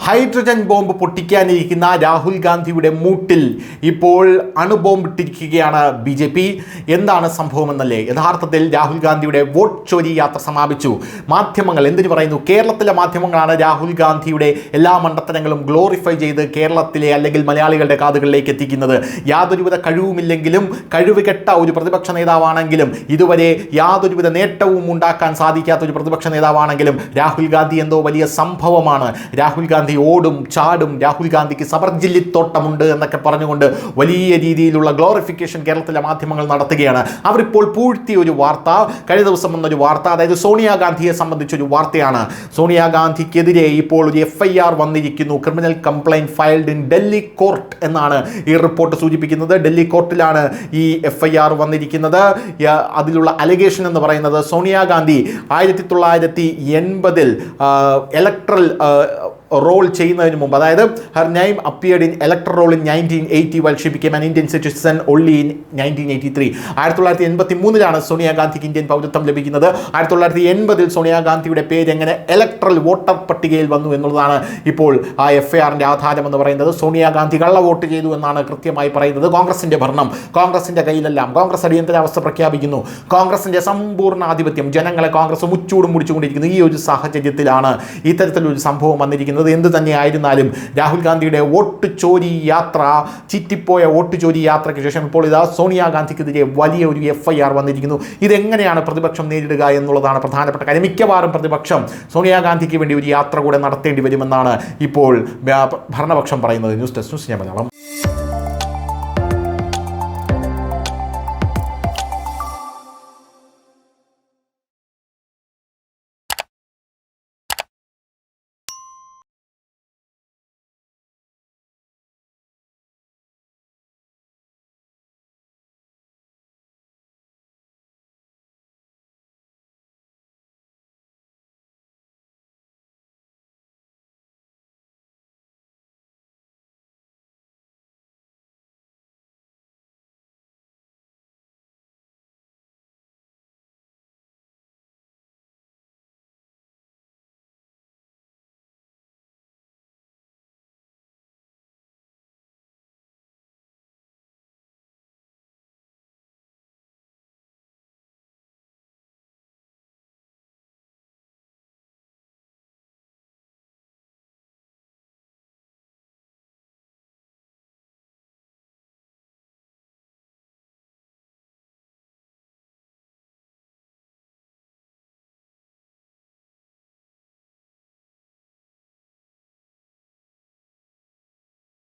Hydrogen bomb പൊട്ടിക്കാനിരിക്കുന്ന Rahul ഗാന്ധിയുടെ മൂട്ടിൽ ഇപ്പോൾ അണുബോംബിട്ടിരിക്കുകയാണ് BJP. എന്താണ് സംഭവമെന്നല്ലേ? യഥാർത്ഥത്തിൽ രാഹുൽ ഗാന്ധിയുടെ വോട്ട് ചോരി യാത്ര സമാപിച്ചു. മാധ്യമങ്ങൾ എന്തിനു പറയുന്നു? കേരളത്തിലെ മാധ്യമങ്ങളാണ് രാഹുൽ ഗാന്ധിയുടെ എല്ലാ മണ്ടത്തരങ്ങളും ഗ്ലോറിഫൈ ചെയ്ത് കേരളത്തിലെ അല്ലെങ്കിൽ മലയാളികളുടെ കാതുകളിലേക്ക് എത്തിക്കുന്നത്. യാതൊരുവിധ കഴിവുമില്ലെങ്കിലും കഴിവുകെട്ട ഒരു പ്രതിപക്ഷ നേതാവാണെങ്കിലും ഇതുവരെ യാതൊരുവിധ നേട്ടവും ഉണ്ടാക്കാൻ സാധിക്കാത്ത ഒരു പ്രതിപക്ഷ നേതാവാണെങ്കിലും രാഹുൽ ഗാന്ധി എന്തോ വലിയ സംഭവമാണ്. രാഹുൽ ഗാന്ധി ഓടും ചാടും, രാഹുൽ ഗാന്ധിക്ക് സബർജില്ലിത്തോട്ടമുണ്ട് എന്നൊക്കെ പറഞ്ഞുകൊണ്ട് വലിയ രീതിയിലുള്ള ഗ്ലോറിഫിക്കേഷൻ കേരളത്തിലെ മാധ്യമങ്ങൾ നടത്തുകയാണ്. അവരിപ്പോൾ പൂഴ്ത്തിയ ഒരു വാർത്ത, കഴിഞ്ഞ ദിവസം വന്നൊരു വാർത്ത, അതായത് സോണിയാഗാന്ധിയെ സംബന്ധിച്ചൊരു വാർത്തയാണ്. സോണിയാഗാന്ധിക്കെതിരെ ഇപ്പോൾ ഒരു FIR വന്നിരിക്കുന്നു, criminal complaint filed in Delhi court എന്നാണ് ഈ റിപ്പോർട്ട് സൂചിപ്പിക്കുന്നത്. ഡൽഹി കോർട്ടിലാണ് ഈ FIR വന്നിരിക്കുന്നത്. അതിലുള്ള അലിഗേഷൻ എന്ന് പറയുന്നത് സോണിയാഗാന്ധി 1980 ഇലക്ട്രൽ റോൾ ചെയ്യുന്നതിന് മുമ്പ്, അതായത് her name appeared in electoral roll in 1980 while she became an Indian citizen only in 1983. 1983 സോണിയാഗാന്ധിക്ക് Indian പൗരത്വം ലഭിക്കുന്നത്. 1980 സോണിയാഗാന്ധിയുടെ പേര് എങ്ങനെ ഇലക്ട്രൽ വോട്ടർ പട്ടികയിൽ വന്നു എന്നുള്ളതാണ് ഇപ്പോൾ ആ FIRന്റെ ആധാരം എന്ന് പറയുന്നത്. സോണിയാഗാന്ധി കള്ള വോട്ട് ചെയ്തു എന്നാണ് കൃത്യമായി പറയുന്നത്. കോൺഗ്രസിന്റെ ഭരണം കോൺഗ്രസിന്റെ കയ്യിലെല്ലാം. കോൺഗ്രസ് അടിയന്തരാവസ്ഥ പ്രഖ്യാപിക്കുന്നു. കോൺഗ്രസിന്റെ സമ്പൂർണ്ണ ആധിപത്യം, ജനങ്ങളെ കോൺഗ്രസ് മുച്ചൂടും മുടിച്ചുകൊണ്ടിരിക്കുന്നു. ഈ ഒരു സാഹചര്യത്തിലാണ് ഇത്തരത്തിലൊരു സംഭവം വന്നിരിക്കുന്നത്. എന്ത് തന്നെയായിരുന്നാലും രാഹുൽ ഗാന്ധിയുടെ വോട്ട് ചോരി യാത്ര, ചിറ്റിപ്പോയ വോട്ട് ചോരി യാത്രയ്ക്ക് ശേഷം ഇപ്പോൾ ഇതാ സോണിയാഗാന്ധിക്കെതിരെ വലിയ ഒരു FIR വന്നിരിക്കുന്നു. ഇതെങ്ങനെയാണ് പ്രതിപക്ഷം നേരിടുക എന്നുള്ളതാണ് പ്രധാനപ്പെട്ട കാര്യം. മിക്കവാറും പ്രതിപക്ഷം സോണിയാഗാന്ധിക്ക് വേണ്ടി ഒരു യാത്ര കൂടെ നടത്തേണ്ടി വരുമെന്നാണ് ഇപ്പോൾ ഭരണപക്ഷം പറയുന്നത്. News desk, news Malayalam.